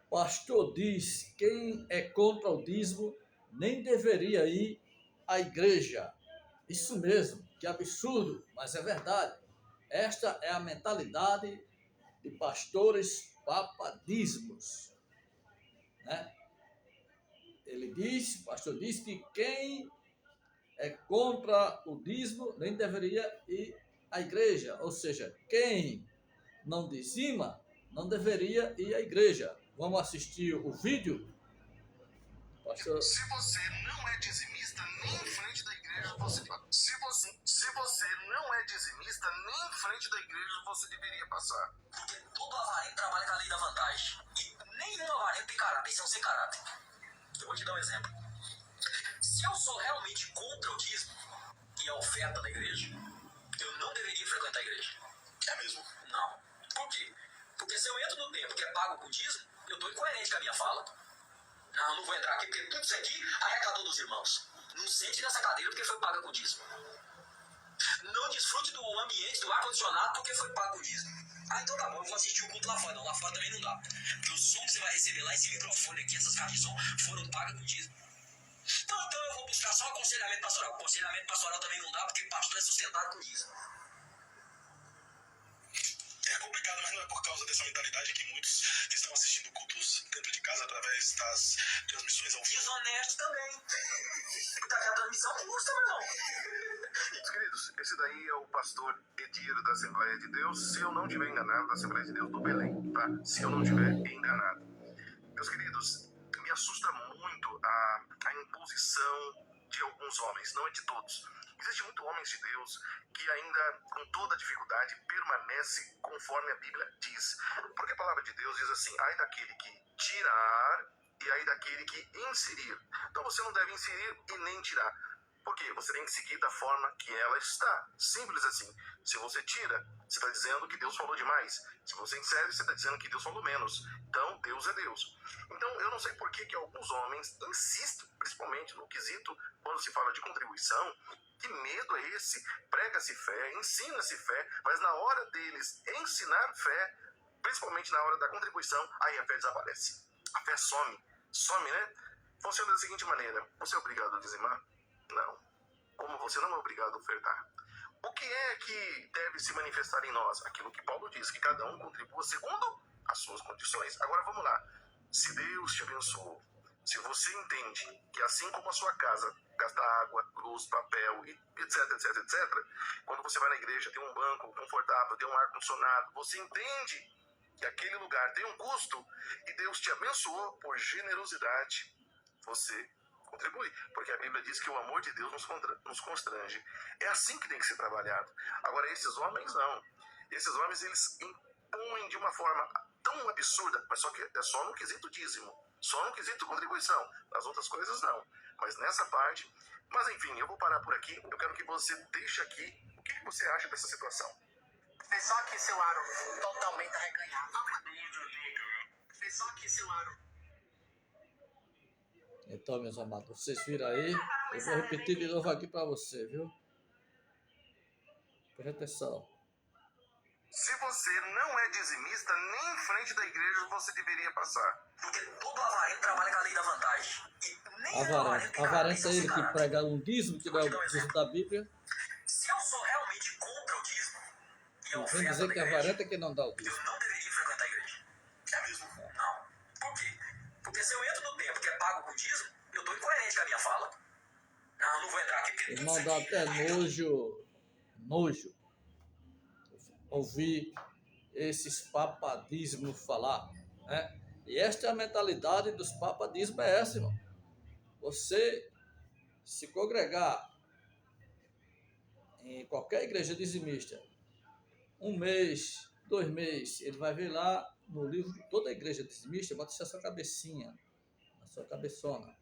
Pastor diz: quem é contra o dízimo nem deveria ir à igreja. Isso mesmo, que absurdo, mas é verdade. Esta é a mentalidade de pastores papadísmos, né? O pastor diz que quem é contra o dízimo nem deveria ir à igreja, ou seja, quem não dizima não deveria ir à igreja. Vamos assistir o vídeo? Pastor... Se você não é dizimista, nem em frente da igreja você... Se você não é dizimista, nem em frente da igreja você deveria passar. Porque todo avarento trabalha com a lei da vantagem. E nenhum avarento tem caráter, isso é um sem caráter. Eu vou te dar um exemplo. Se eu sou realmente contra o dízimo e a oferta da igreja, eu não deveria frequentar a igreja. É mesmo? Não. Por quê? Porque se eu entro no tempo que é pago com dízimo, eu estou incoerente com a minha fala. Não vou entrar aqui, porque tudo isso aqui arrecadou dos irmãos. Não sente nessa cadeira porque foi paga com dízimo. Não desfrute do ambiente, do ar-condicionado, porque foi pago com dízimo. Então tá bom, eu vou assistir o culto lá fora. Não, lá fora também não dá. Porque o som que você vai receber lá, esse microfone aqui, essas caixas de som, foram pagas com dízimo. Então eu vou buscar só aconselhamento pastoral. Aconselhamento pastoral também não dá, porque pastor é sustentado com dízimo. É complicado, mas não é por causa dessa mentalidade que muitos estão assistindo cultos dentro de casa através das transmissões ao vivo. Desonesto também. Tá que a transmissão custa, meu irmão. Meus queridos, esse daí é o pastor Edir da Assembleia de Deus, se eu não estiver enganado, da Assembleia de Deus do Belém, tá? Se eu não estiver enganado. Meus queridos, me assusta muito a imposição de alguns homens, não é de todos. Existem muitos homens de Deus que ainda, com toda dificuldade, permanece conforme a Bíblia diz. Porque a palavra de Deus diz assim: ai daquele que tirar e ai daquele que inserir. Então você não deve inserir e nem tirar. Por quê? Você tem que seguir da forma que ela está. Simples assim. Se você tira, você está dizendo que Deus falou demais. Se você insere, você está dizendo que Deus falou menos. Então, Deus é Deus. Então, eu não sei por que alguns homens insistem, principalmente no quesito, quando se fala de contribuição. Que medo é esse? Prega-se fé, ensina-se fé, mas na hora deles ensinar fé, principalmente na hora da contribuição, aí a fé desaparece. A fé some. Some, né? Funciona da seguinte maneira: você é obrigado a dizimar? Não. Como você não é obrigado a ofertar. O que é que deve se manifestar em nós? Aquilo que Paulo diz, que cada um contribua segundo as suas condições. Agora vamos lá. Se Deus te abençoou, se você entende que assim como a sua casa gasta água, luz, papel, etc, etc, etc, quando você vai na igreja tem um banco confortável, tem um ar-condicionado, você entende que aquele lugar tem um custo e Deus te abençoou por generosidade, você contribui, porque a Bíblia diz que o amor de Deus nos constrange. É assim que tem que ser trabalhado. Agora, esses homens não. Esses homens, eles impõem de uma forma tão absurda, mas só que é só no quesito dízimo, só no quesito contribuição. Nas outras coisas, não. Mas nessa parte... Mas, enfim, eu vou parar por aqui. Eu quero que você deixe aqui o que você acha dessa situação. Fez só aqui seu aro totalmente arreganhado. Fez só aqui seu aro. Então, meus amados, vocês viram aí? Eu vou repetir de novo aqui para você, viu? Presta atenção. Se você não é dizimista, nem em frente da igreja você deveria passar. Porque todo avarento trabalha com a lei da vantagem. E nenhum avarento tem Avarento é ele que prega um dízimo, que não é o dízimo da Bíblia. Se eu sou realmente contra o dízimo e a Vem oferta dizer da que igreja, avarento é que não dá o dízimo. eu não deveria frequentar a igreja. É mesmo? Não. Por quê? Porque se eu entro no tempo que é pago com dízimo, eu estou incoerente com a minha fala. Não vou entrar aqui porque Irmão, dá até nojo ouvir esses papadismos falar, né? E esta é a mentalidade dos papadismos, é essa, irmão. Você se congregar em qualquer igreja dizimista, 1 mês, 2 meses, ele vai ver lá no livro de toda a igreja dizimista, bota a sua cabecinha, a sua cabeçona.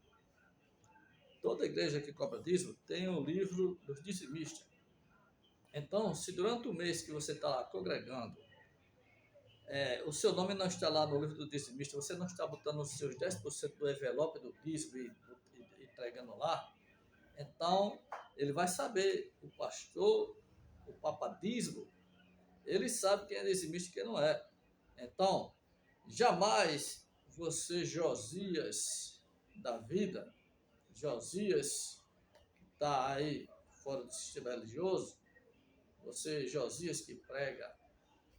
Toda igreja que cobra dízimo tem um livro dos dizimistas. Então, se durante o mês que você está lá congregando, o seu nome não está lá no livro do dizimista, você não está botando os seus 10% do envelope do dízimo e entregando lá, então ele vai saber, o pastor, o papadismo, ele sabe quem é dizimista e quem não é. Então, jamais você, Josias da vida, Josias que está aí fora do sistema religioso, você, Josias que prega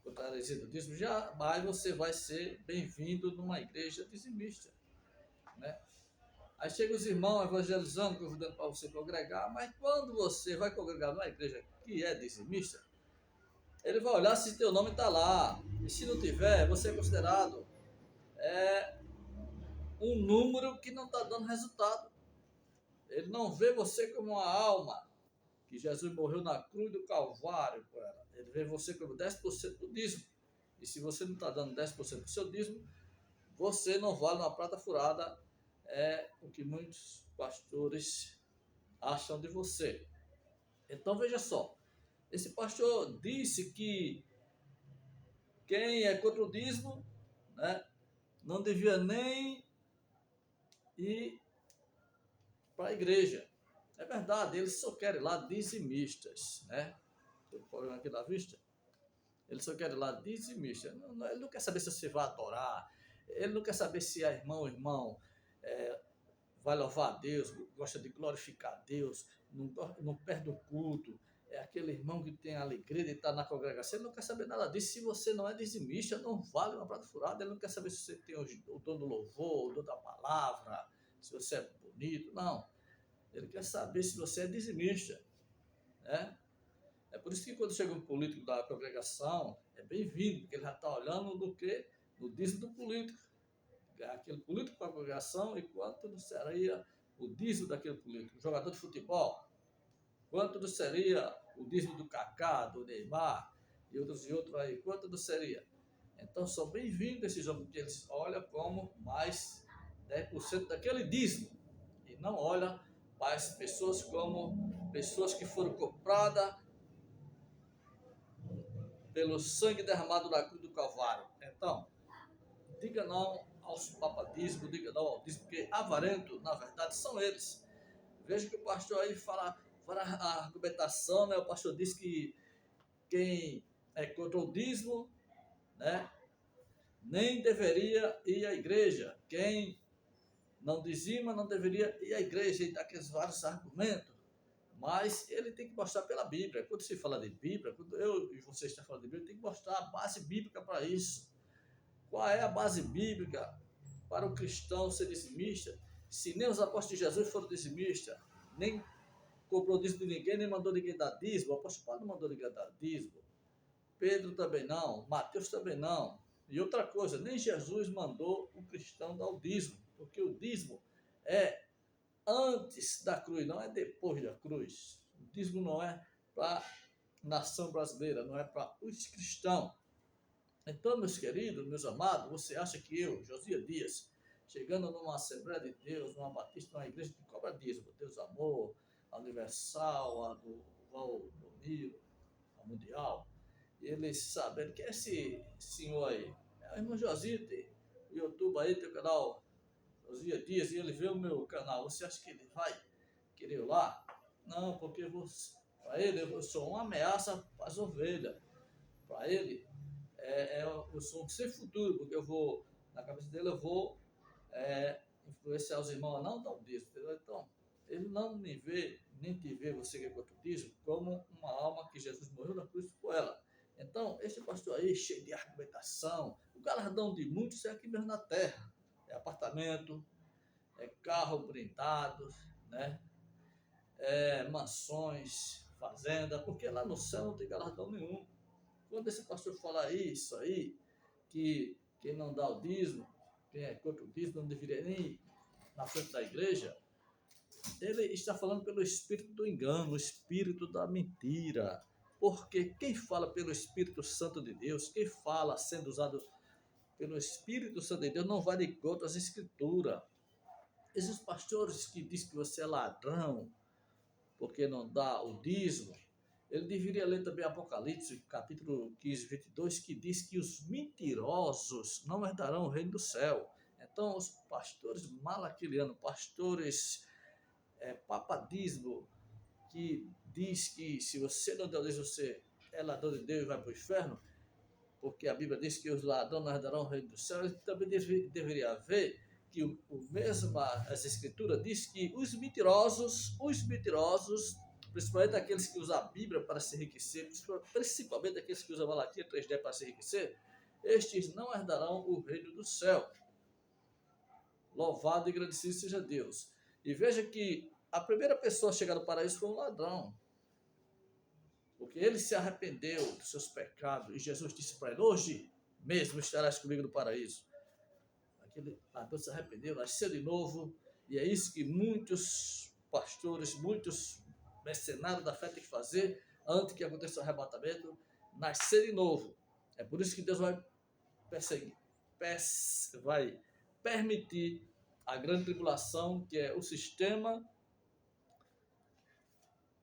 contra a heresia do dízimo, jamais você vai ser bem-vindo numa igreja dizimista, né? Aí chega os irmãos evangelizando, convidando para você congregar, mas quando você vai congregar numa igreja que é dizimista, ele vai olhar se teu nome está lá. E se não tiver, você é considerado um número que não está dando resultado. Ele não vê você como uma alma que Jesus morreu na cruz do Calvário por ela. Ele vê você como 10% do dízimo. E se você não está dando 10% do seu dízimo, você não vale uma prata furada. É o que muitos pastores acham de você. Então veja só, esse pastor disse que quem é contra o dízimo, né, não devia nem ir para a igreja. É verdade, eles só querem lá dizimistas, né? Tem um problema aqui na vista. Ele só quer ir lá dizimista. Ele não quer saber se você vai adorar. Ele não quer saber se é irmão, vai louvar a Deus, gosta de glorificar a Deus, não perde o culto. É aquele irmão que tem a alegria de estar na congregação. Ele não quer saber nada disso. Se você não é dizimista, não vale uma prata furada. Ele não quer saber se você tem o dom do louvor, o dom da palavra, se você é bonito. Não. Ele quer saber se você é dizimista, né? É por isso que quando chega um político da congregação, é bem-vindo, porque ele já está olhando no dízimo do político. Aquele político para a congregação, e quanto não seria o dízimo daquele político? O jogador de futebol, quanto não seria o dízimo do Kaká, do Neymar, e outros aí, quanto não seria? Então são bem-vindos esses homens, que eles olham como mais 10% daquele dízimo, e não olham para as pessoas como pessoas que foram compradas pelo sangue derramado na cruz do Calvário. Então, diga não aos papadismos, diga não ao dízimo, porque avarento, na verdade, são eles. Veja que o pastor aí fala a argumentação, né? O pastor diz que quem é contra o dízimo, né, nem deveria ir à igreja. Quem não dizima não deveria ir à igreja, e dá aqueles vários argumentos. Mas ele tem que mostrar pela Bíblia. Quando se fala de Bíblia, quando eu e você estão falando de Bíblia, tem que mostrar a base bíblica para isso. Qual é a base bíblica para o cristão ser dizimista? Se nem os apóstolos de Jesus foram dizimistas, nem cobrou dízimo de ninguém, nem mandou ninguém dar dízimo. O apóstolo Paulo não mandou ninguém dar dízimo. Pedro também não. Mateus também não. E outra coisa, nem Jesus mandou o cristão dar o dízimo, porque o dízimo é antes da cruz, não é depois da cruz. O dízimo não é para a nação brasileira, não é para os cristãos. Então, meus queridos, meus amados, você acha que eu, Josias Dias, chegando numa Assembleia de Deus, numa Batista, numa igreja que cobra dízimo, Deus Amor, a Universal, a do Valdomiro, a Mundial, eles sabendo que é esse senhor aí, é o irmão Josite, o YouTube aí, tem o canal Josias Dias, e ele vê o meu canal, você acha que ele vai querer ir lá? Não, porque para ele eu sou uma ameaça para as ovelhas. Para ele, eu sou sem futuro, porque eu vou, na cabeça dele, eu vou influenciar os irmãos a não dar o dízimo. Então, ele não me vê, nem te vê, você que é contra o dízimo, como uma alma que Jesus morreu na cruz por ela. Então, esse pastor aí, cheio de argumentação, o galardão de muitos é aqui mesmo na terra. É apartamento, é carro blindado, né? Mansões, fazenda, porque lá no céu não tem galardão nenhum. Quando esse pastor fala isso aí, que quem não dá o dízimo, quem é contra o dízimo, não deveria nem ir na frente da igreja, ele está falando pelo espírito do engano, o espírito da mentira. Porque quem fala pelo Espírito Santo de Deus, quem fala sendo usado pelo Espírito Santo de Deus, não vai de contra as Escrituras. Esses pastores que dizem que você é ladrão, porque não dá o dízimo, ele deveria ler também Apocalipse, capítulo 15, 22, que diz que os mentirosos não herdarão o reino do céu. Então, os pastores malaquilianos, pastores papadismo, que diz que se você não der o dízimo, você é ladrão de Deus e vai para o inferno, porque a Bíblia diz que os ladrões não herdarão o reino dos céus, ele também deveria ver que as Escrituras diz que os mentirosos, principalmente aqueles que usam a Bíblia para se enriquecer, principalmente aqueles que usam a Malaquia 3:10 para se enriquecer, estes não herdarão o reino do céu. Louvado e agradecido seja Deus. E veja que a primeira pessoa a chegar no paraíso foi um ladrão. Porque ele se arrependeu dos seus pecados. E Jesus disse para ele, hoje mesmo estarás comigo no paraíso. Aquele ladrão se arrependeu, nasceu de novo. E é isso que muitos pastores, muitos mercenários da fé têm que fazer antes que aconteça o arrebatamento, nascer de novo. É por isso que Deus vai permitir a grande tribulação, que é o sistema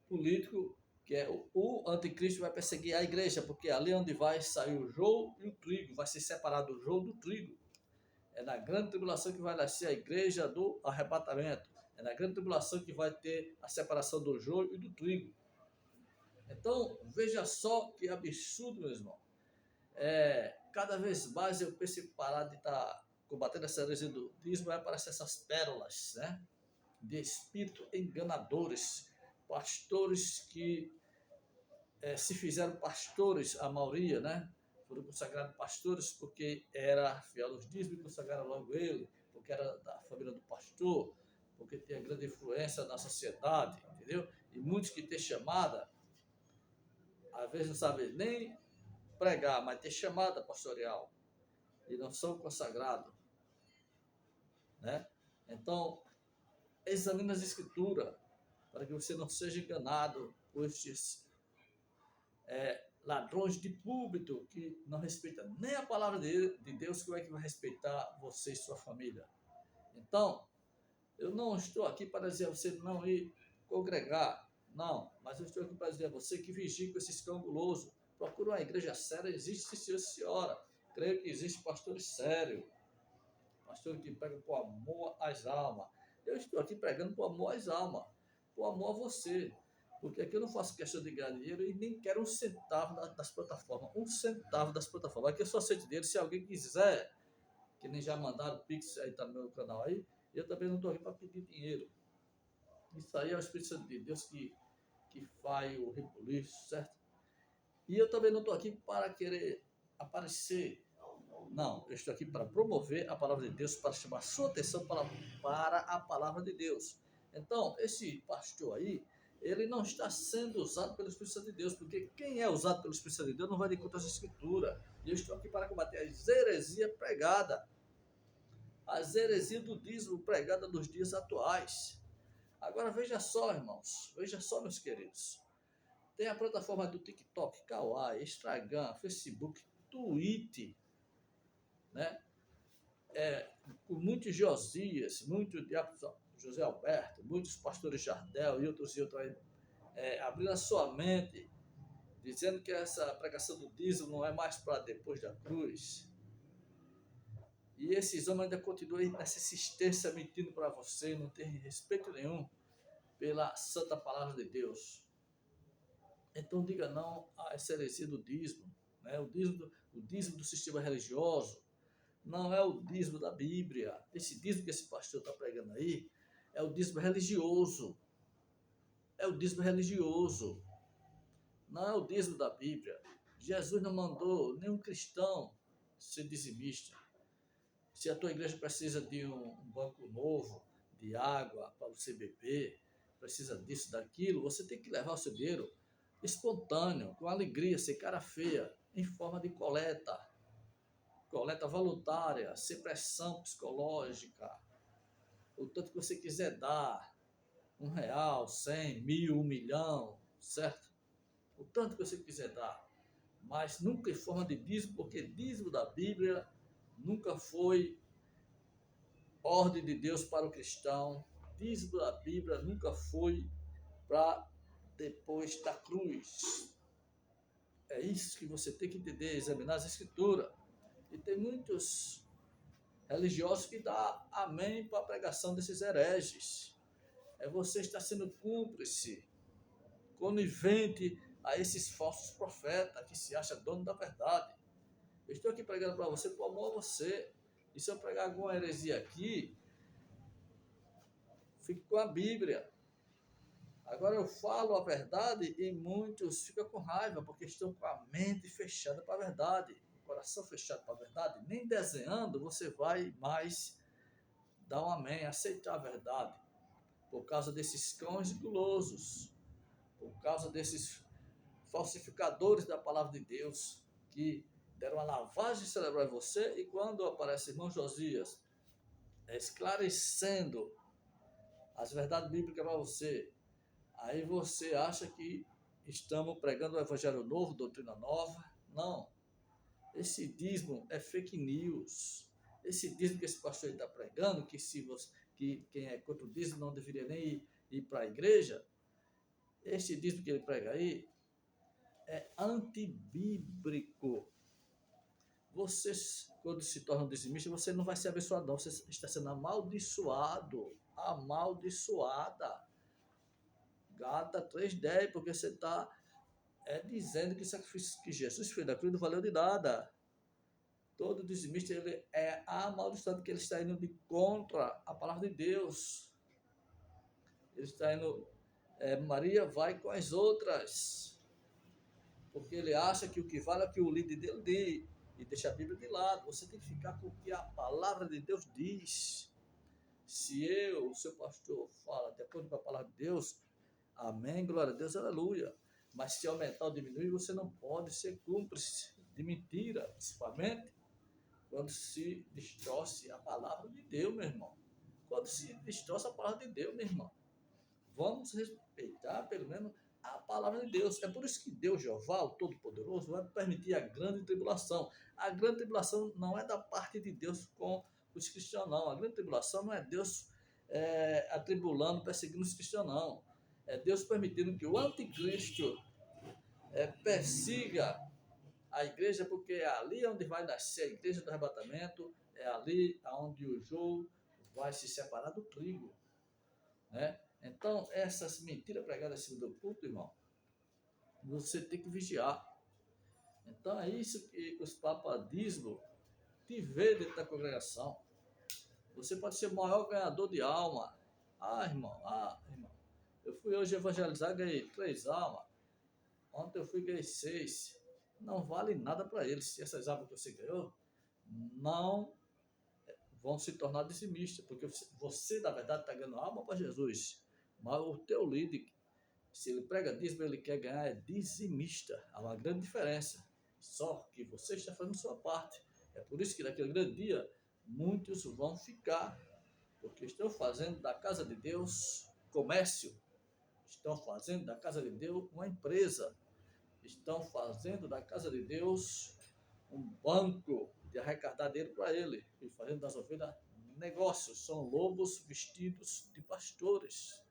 político, que é o anticristo, vai perseguir a igreja, porque ali onde vai sair o joio e o trigo, vai ser separado o joio do trigo. É na grande tribulação que vai nascer a igreja do arrebatamento. É na grande tribulação que vai ter a separação do joio e do trigo. Então, veja só que absurdo, meu irmão. Cada vez mais eu penso em parar de estar combatendo essa heresia do dízimo, vai aparecer essas pérolas, né, de espírito enganadores, pastores que se fizeram pastores, a maioria, né, foram consagrados pastores porque era fiel aos dízimos e consagraram logo ele, porque era da família do pastor, porque tinha grande influência na sociedade, entendeu? E muitos que têm chamada, às vezes não sabem nem pregar, mas tem chamada pastoral e não são consagrados, né? Então, examine as Escrituras para que você não seja enganado por estes ladrões de púlpito que não respeitam nem a palavra de Deus, que é que vai respeitar você e sua família. Então, eu não estou aqui para dizer a você não ir congregar, não, mas eu estou aqui para dizer a você que vigie com esse escambuloso. Procura uma igreja séria, existe, senhor e senhora. Creio que existe pastores sérios, pastores que pregam por amor às almas. Eu estou aqui pregando por amor às almas, por amor a você, porque aqui eu não faço questão de ganhar dinheiro e nem quero um centavo das plataformas, aqui eu só aceito dinheiro se alguém quiser, que nem já mandaram o Pix aí, tá no meu canal aí, eu também não estou aqui para pedir dinheiro. Isso aí é o Espírito Santo de Deus que faz o rebuliço, certo? E eu também não estou aqui para querer aparecer. Não, eu estou aqui para promover a palavra de Deus, para chamar a sua atenção para a palavra de Deus. Então, esse pastor aí, ele não está sendo usado pelo Espírito Santo de Deus, porque quem é usado pelo Espírito Santo de Deus não vai de conta às Escrituras. E eu estou aqui para combater as heresias pregadas, as heresias do dízimo pregada nos dias atuais. Agora, veja só, irmãos, veja só, meus queridos. Tem a plataforma do TikTok, Kawaii, Instagram, Facebook, Twitter, né? Com muitos Josias, muitos diáconos José Alberto, muitos pastores Jardel e outros aí, abrindo a sua mente, dizendo que essa pregação do dízimo não é mais para depois da cruz. E esses homens ainda continuam nessa insistência mentindo para você, não tem respeito nenhum pela santa palavra de Deus. Então diga não a essa heresia do dízimo, né? O dízimo do sistema religioso não é o dízimo da Bíblia. Esse dízimo que esse pastor está pregando aí é o dízimo religioso. É o dízimo religioso. Não é o dízimo da Bíblia. Jesus não mandou nenhum cristão ser dizimista. Se a tua igreja precisa de um banco novo, de água para você beber, precisa disso, daquilo, você tem que levar o seu dinheiro espontâneo, com alegria, sem cara feia, em forma de coleta voluntária, sem pressão psicológica, o tanto que você quiser dar, R$1, 100, 1.000, 1 milhão, certo? O tanto que você quiser dar, mas nunca em forma de dízimo, porque dízimo da Bíblia nunca foi ordem de Deus para o cristão, dízimo da Bíblia nunca foi para depois da cruz. É isso que você tem que entender, examinar as Escrituras. E tem muitos religiosos que dão amém para a pregação desses hereges. Você está sendo cúmplice, conivente a esses falsos profetas que se acham dono da verdade. Eu estou aqui pregando para você por amor a você. E se eu pregar alguma heresia aqui, fique com a Bíblia. Agora eu falo a verdade e muitos ficam com raiva porque estão com a mente fechada para a verdade, o coração fechado para a verdade. Nem desenhando você vai mais dar um amém, aceitar a verdade, por causa desses cães gulosos, por causa desses falsificadores da palavra de Deus, que deram uma lavagem cerebral em você, e quando aparece irmão Josias esclarecendo as verdades bíblicas para você, aí você acha que estamos pregando o evangelho novo, doutrina nova. Não. Esse dízimo é fake news. Esse dízimo que esse pastor está pregando, que quem é contra o dízimo não deveria nem ir para a igreja, esse dízimo que ele prega aí é antibíblico. Você, quando se torna um dizimista, você não vai ser abençoado, não. Você está sendo amaldiçoado. Amaldiçoada. Gata 3:10, porque você está dizendo que o sacrifício que Jesus fez na cruz não valeu de nada. Todo dizimista ele é amaldiçoado, porque ele está indo de contra a palavra de Deus. Ele está indo, Maria vai com as outras, porque ele acha que o que vale é o que o líder dele diz, e deixa a Bíblia de lado. Você tem que ficar com o que a palavra de Deus diz. Se eu, o seu pastor, fala de acordo com a palavra de Deus, amém, glória a Deus, aleluia. Mas se aumentar ou diminuir, você não pode ser cúmplice de mentira, principalmente quando se distorce a palavra de Deus, meu irmão. Quando se distorce a palavra de Deus, meu irmão. Vamos respeitar, pelo menos, a palavra de Deus. É por isso que Deus, Jeová, o Todo-Poderoso, vai permitir a grande tribulação. A grande tribulação não é da parte de Deus com os cristãos, não. A grande tribulação não é Deus atribulando, perseguindo os cristãos, não. É Deus permitindo que o anticristo persiga a igreja, porque é ali onde vai nascer a igreja do arrebatamento, é ali onde o joio vai se separar do trigo, né? Então, essas mentiras pregadas em cima do púlpito, irmão, você tem que vigiar. Então, é isso que os papadismos te vê dentro da congregação. Você pode ser o maior ganhador de alma. Irmão, eu fui hoje evangelizar, ganhei 3 almas. Ontem eu fui ganhei 6. Não vale nada para eles. Se essas almas que você ganhou não vão se tornar dizimistas, porque você na verdade, está ganhando alma para Jesus. Mas o teu líder, se ele prega dízimo, ele quer ganhar é dizimista. Há uma grande diferença. Só que você está fazendo sua parte. É por isso que naquele grande dia, muitos vão ficar, porque estão fazendo da casa de Deus comércio. Estão fazendo da casa de Deus uma empresa. Estão fazendo da casa de Deus um banco de arrecadar dinheiro para ele. E fazendo das ovelhas negócios. São lobos vestidos de pastores.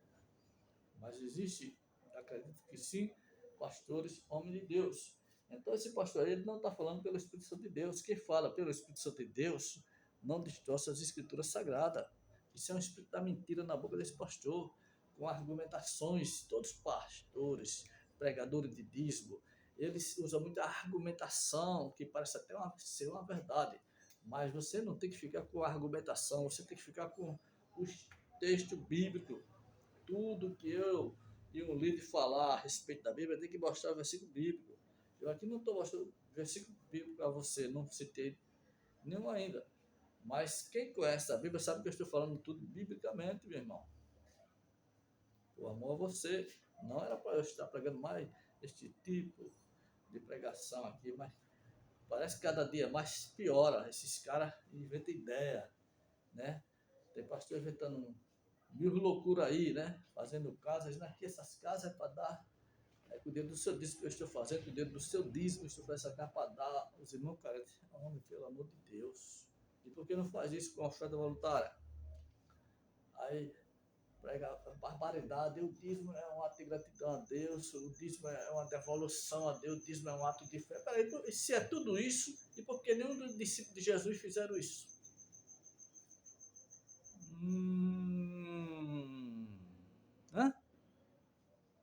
Mas existe, acredito que sim, pastores, homens de Deus. Então esse pastor ele não está falando pelo Espírito Santo de Deus. Quem fala pelo Espírito Santo de Deus não distorce as escrituras sagradas. Isso é um espírito da mentira na boca desse pastor, com argumentações. Todos pastores, pregadores de dízimo, eles usam muita argumentação, que parece até ser uma verdade. Mas você não tem que ficar com a argumentação, você tem que ficar com os textos bíblicos. Tudo que eu e um líder falar a respeito da Bíblia, tem que mostrar o versículo bíblico. Eu aqui não estou mostrando versículo bíblico para você, não citei nenhum ainda. Mas quem conhece a Bíblia sabe que eu estou falando tudo biblicamente, meu irmão. O amor a você. Não era para eu estar pregando mais este tipo de pregação aqui, mas parece que cada dia mais piora. Esses caras inventam ideia, né? Tem pastor inventando mil loucuras aí, né? Fazendo casas, aqui essas casas é para dar, com o dinheiro do seu dízimo que eu estou fazendo, com o dinheiro do seu dízimo, eu estou fazendo essa casa para dar. Os irmãos, cara, homem, pelo amor de Deus. E por que não faz isso com a oferta voluntária? Aí prega barbaridade, o dízimo é um ato de gratidão a Deus, o dízimo é uma devolução a Deus, o dízimo é um ato de fé. Peraí, se é tudo isso, e por que nenhum dos discípulos de Jesus fizeram isso? Hã?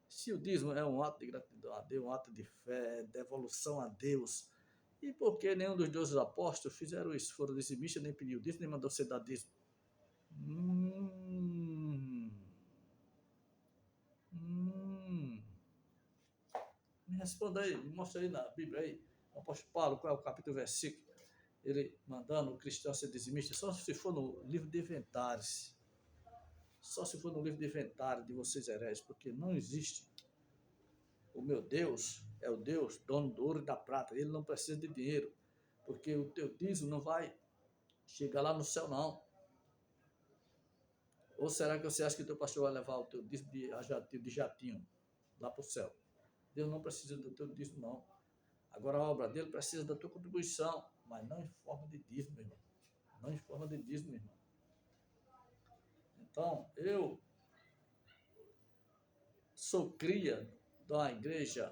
Se o dízimo é um ato de gratidão a Deus, um ato de fé, devolução a Deus, E por que nenhum dos 12 apóstolos fizeram isso? Foram dizimistas, nem pediu dízimo, nem mandou ser dar dízimo. Me responda aí, me mostra aí na Bíblia aí. O apóstolo Paulo, qual é o capítulo e versículo? Ele mandando o cristão ser dizimista, só se for no livro de Inventários. Só se for no livro de Inventário de vocês hereges, porque não existe. O meu Deus é o Deus, dono do ouro e da prata. Ele não precisa de dinheiro, porque o teu dízimo não vai chegar lá no céu, não. Ou será que você acha que o teu pastor vai levar o teu dízimo de jatinho lá para o céu? Deus não precisa do teu dízimo, não. Agora a obra dele precisa da tua contribuição, mas não em forma de dízimo, irmão. Não em forma de dízimo, irmão. Então, eu sou cria de uma igreja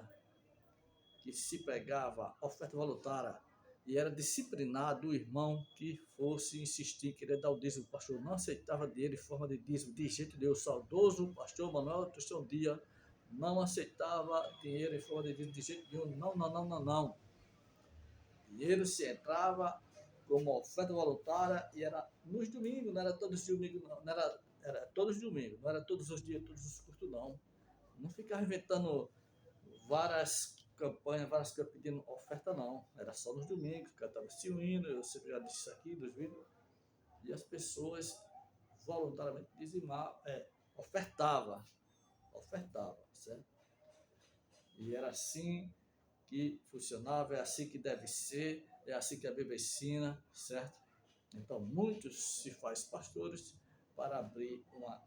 que se pregava oferta voluntária e era disciplinado o irmão que fosse insistir em querer dar o dízimo. O pastor não aceitava dinheiro em forma de dízimo, de jeito nenhum. O saudoso pastor Manuel Tostão Dia não aceitava dinheiro em forma de dízimo, de jeito nenhum. Não. Dinheiro se entrava como oferta voluntária e era nos domingos, não era todos os domingos, não era todos os domingos, não era todos os dias, todos os cultos, não. Não ficava inventando várias campanhas, várias coisas pedindo oferta, não. Era só nos domingos, cantava esse hino, eu sempre já disse isso aqui nos vídeos, e as pessoas voluntariamente dizimavam, ofertava, certo? E era assim que funcionava, é assim que deve ser, é assim que a Bíblia ensina, certo? Então, muitos se faz pastores para abrir uma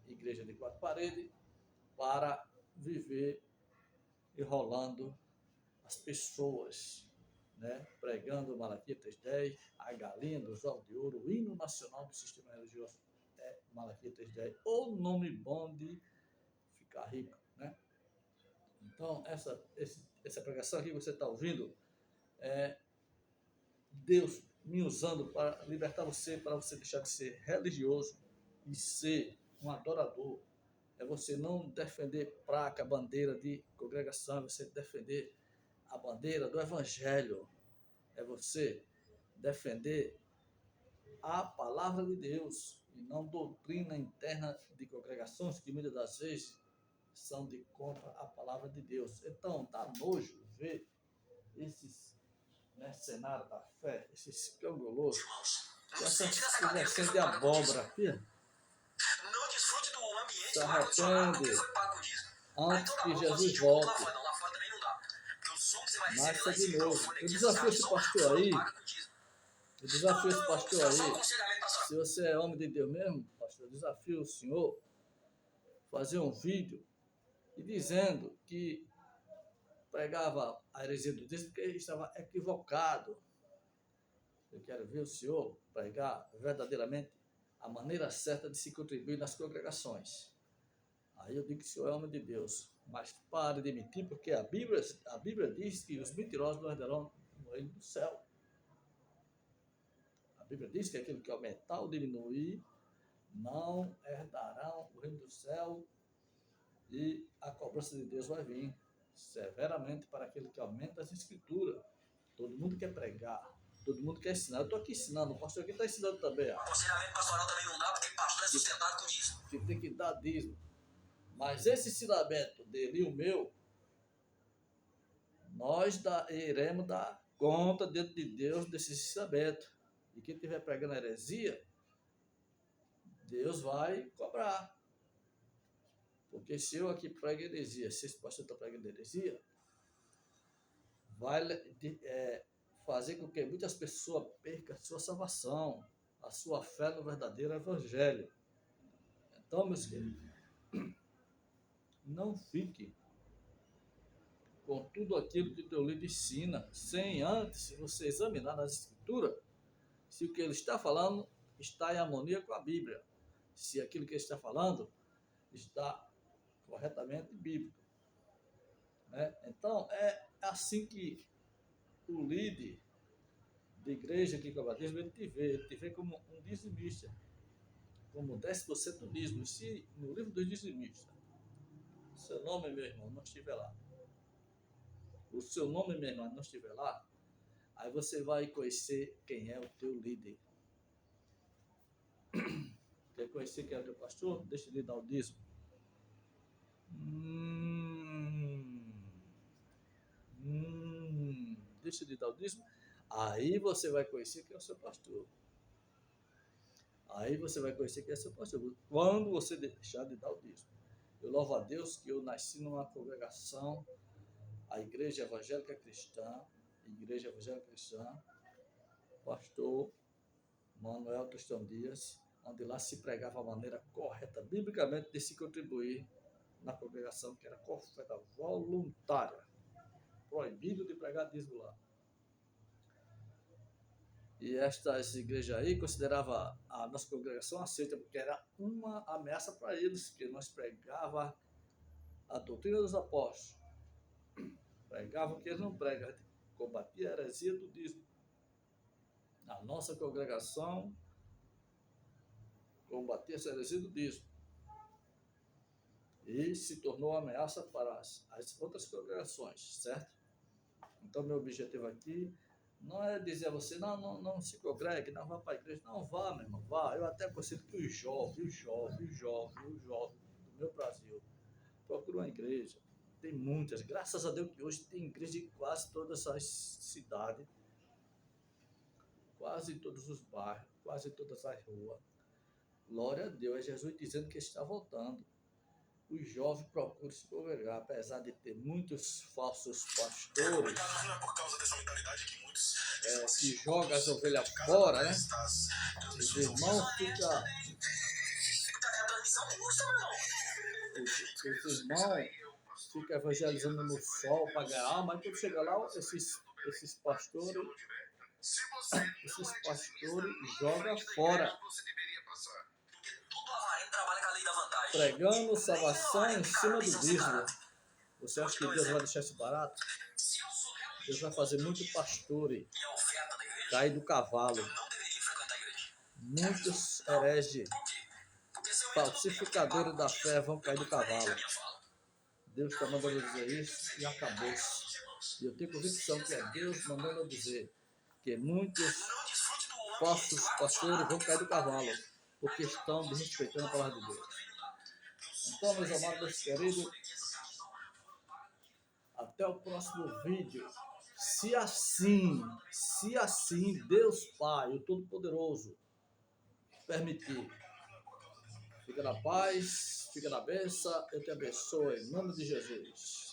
igreja de 4 paredes, para viver enrolando as pessoas, né? Pregando Malaquias 3:10, a galinha dos ovos de ouro, o hino nacional do sistema religioso é Malaquias 3:10, o nome bom de ficar rico, né? Então, essa pregação aqui que você está ouvindo é Deus me usando para libertar você, para você deixar de ser religioso e ser um adorador. É você não defender placa, bandeira de congregação, é você defender a bandeira do Evangelho. É você defender a palavra de Deus e não doutrina interna de congregações que muitas das vezes são de contra a palavra de Deus. Então, dá nojo ver esses mercenários da fé, esses cangolosos, com essas conversões de abóbora, filha. Não desfrute do ambiente Se do ar-condicionado porque arrepende foi pago com dízimo. antes que Você Jesus sentiu muito lá volte. fora, não, lá fora também não dá. Porque o som que você vai receber Nasça lá em de cima, novo. microfone Eu aqui, desafio esse pastor aí. paga com dízimo. Eu desafio esse Então, pastor só um aí. aconselhamento pastoral. Se você é homem de Deus mesmo, pastor, eu desafio o senhor a fazer um vídeo e dizendo que pregava a heresia do dízimo porque ele estava equivocado. Eu quero ver o senhor pregar verdadeiramente a maneira certa de se contribuir nas congregações. Aí eu digo que o senhor é homem de Deus. Mas pare de mentir, porque a Bíblia diz que os mentirosos não herdarão no reino do céu. A Bíblia diz que aquele que aumentar ou diminuir não herdarão o reino do céu, e a cobrança de Deus vai vir severamente para aquele que aumenta as escrituras. Todo mundo quer pregar, todo mundo quer ensinar. Eu estou aqui ensinando, o pastor aqui está ensinando também. Aconselhamento pastoral também não dá, porque pastor é sustentado com dízimo. Que tem que dar dízimo. Mas esse ensinamento dele e o meu, nós iremos dar conta diante de Deus desse ensinamento. E quem estiver pregando heresia, Deus vai cobrar. Porque se eu aqui prego heresia, se esse pastor está pregando heresia, vai fazer com que muitas pessoas percam a sua salvação, a sua fé no verdadeiro evangelho. Então, meus queridos, não fique com tudo aquilo que o teu líder ensina, sem antes você examinar nas escrituras se o que ele está falando está em harmonia com a Bíblia, se aquilo que ele está falando está corretamente bíblico, né? Então, é assim que o líder de igreja aqui em Cobradismo, ele te vê como um dizimista, como 10% do dízimo. Se no livro dos dizimistas, seu nome, meu irmão, não estiver lá, o seu nome mesmo não estiver lá, aí você vai conhecer quem é o teu líder. Quer conhecer quem é o teu pastor? Deixa ele dar o dízimo. Deixa de dar o dízimo. Aí você vai conhecer quem é o seu pastor. Aí você vai conhecer quem é o seu pastor. Quando você deixar de dar o dízimo. Eu louvo a Deus que eu nasci numa congregação, a Igreja Evangélica Cristã, pastor Manuel Tostão Dias, onde lá se pregava a maneira correta, biblicamente, de se contribuir na congregação, que era oferta voluntária. Proibido de pregar dízimo lá. E estas igrejas aí considerava a nossa congregação aceita, porque era uma ameaça para eles, que nós pregava a doutrina dos apóstolos. Pregavam o que eles não pregam, a gente combatia a heresia do dízimo. A nossa congregação combatia essa heresia do dízimo. E se tornou uma ameaça para as outras congregações, certo? Então, meu objetivo aqui não é dizer a você, não se congregue, não vá para a igreja. Não vá, meu irmão, vá. Eu até considero que os jovens do meu Brasil procuram uma igreja. Tem muitas. Graças a Deus que hoje tem igreja em quase todas as cidades, quase em todos os bairros, quase em todas as ruas. Glória a Deus, é Jesus dizendo que está voltando. Os jovens procuram se congregar, apesar de ter muitos falsos pastores Não é por causa dessa mentalidade que muitos que jogam as ovelhas fora, né? Os irmãos ficam. Os irmãos ficam evangelizando no sol para ganhar alma, mas quando chega lá, esses pastores jogam fora, pregando salvação em cima do dízimo. Você acha que Deus vai deixar isso barato? Deus vai fazer muito pastor cair do cavalo. Muitos hereges, falsificadores da fé vão cair do cavalo. Deus está mandando dizer isso e acabou-se. E eu tenho convicção que é Deus mandando eu dizer que muitos falsos pastores vão cair do cavalo, porque estão desrespeitando a palavra de Deus. Então, meus amados, meus queridos, até o próximo vídeo. Se assim, Deus Pai, o Todo-Poderoso, permitir. Fica na paz, fica na bênção, eu te abençoe, em nome de Jesus.